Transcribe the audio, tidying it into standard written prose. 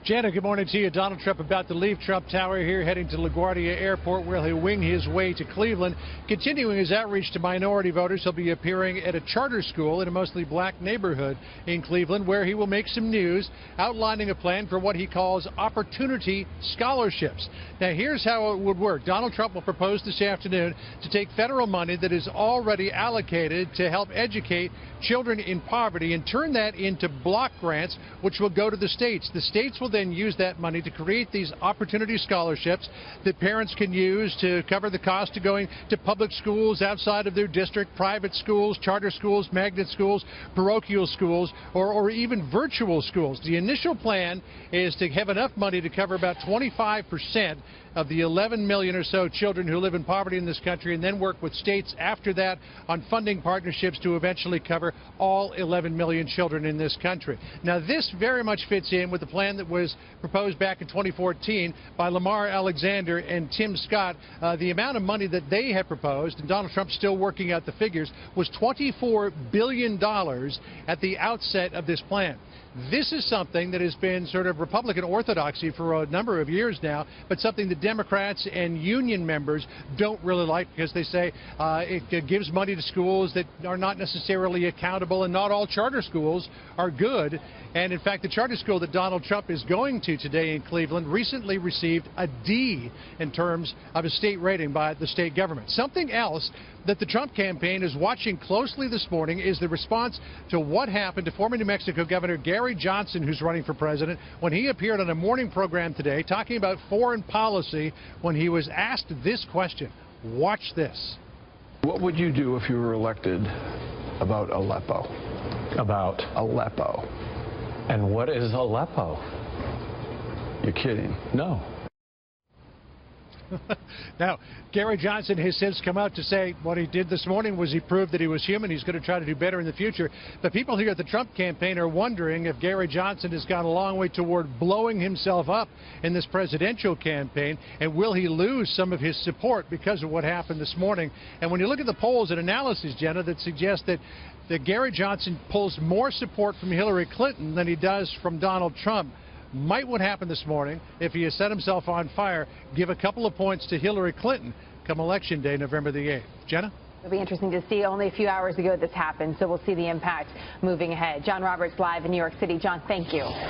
Jana, good morning to you. Donald Trump about to leave Trump Tower here, heading to LaGuardia Airport, where he'll wing his way to Cleveland. Continuing his outreach to minority voters, he'll be appearing at a charter school in a mostly black neighborhood in Cleveland, where he will make some news, outlining a plan for what he calls opportunity scholarships. Now, here's how it would work. Donald Trump will propose this afternoon to take federal money that is already allocated to help educate children in poverty and turn that into block grants, which will go to the states. The states will then use that money to create these opportunity scholarships that parents can use to cover the cost of going to public schools outside of their district, private schools, charter schools, magnet schools, parochial schools, or even virtual schools. The initial plan is to have enough money to cover about 25% of the 11 million or so children who live in poverty in this country, and then work with states after that on funding partnerships to eventually cover all 11 million children in this country. Now, this very much fits in with the plan that was proposed back in 2014 by Lamar Alexander and Tim Scott. The amount of money that they have proposed, and Donald Trump's still working out the figures, was $24 billion at the outset of this plan. This is something that has been sort of Republican orthodoxy for a number of years now, but something that Democrats and union members don't really like, because they say it gives money to schools that are not necessarily accountable, and not all charter schools are good. And in fact, the charter school that Donald Trump is going to today in Cleveland recently received a D in terms of a state rating by the state government. Something else that the Trump campaign is watching closely this morning is the response to what happened to former New Mexico Governor Gary Johnson, who's running for president, when he appeared on a morning program today talking about foreign policy when he was asked this question. Watch this. What would you do if you were elected about Aleppo? About? Aleppo. And what is Aleppo? You're kidding. No. Now, Gary Johnson has since come out to say what he did this morning was he proved that he was human. He's going to try to do better in the future. But people here at the Trump campaign are wondering if Gary Johnson has gone a long way toward blowing himself up in this presidential campaign, and will he lose some of his support because of what happened this morning. And when you look at the polls and analysis, Jenna, that suggest that Gary Johnson pulls more support from Hillary Clinton than he does from Donald Trump, might what happened this morning, if he has set himself on fire, give a couple of points to Hillary Clinton come Election Day, November the 8th. Jenna? It'll be interesting to see. Only a few hours ago this happened, so we'll see the impact moving ahead. John Roberts live in New York City. John, thank you.